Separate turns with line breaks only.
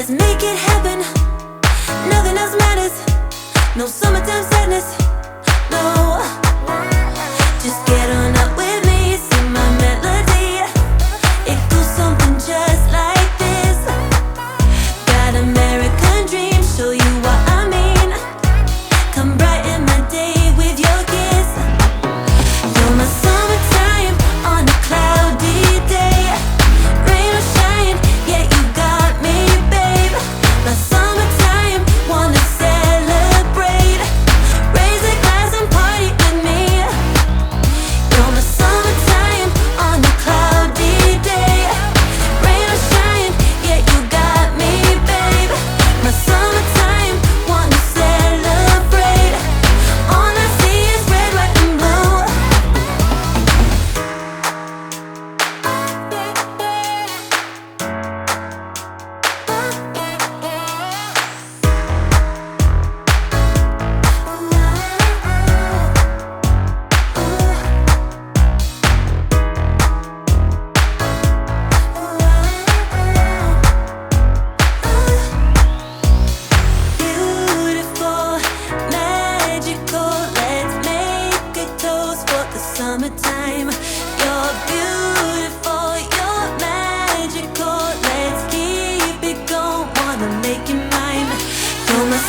let's make it happen. Nothing else matters. No summertime sadness. No, just get on up with me. Sing my melody. It goes something just like this. Got American dream, show you what I mean. Come brighten my day with your kiss. You're my summertime on a cloudy day. Rain or shine, yeah, you got me, babe. My summertime, wanna celebrate. Raise a glass and party with me. You're my summertime on a cloudy day. Rain or shine, yeah, you got me, babe. My summertime, wanna celebrate. All I see is red, white, and blue. Beautiful, magical, let's make a toast for the summertime. You're beautiful, you're magical, let's keep it going, wanna make it mine. You're my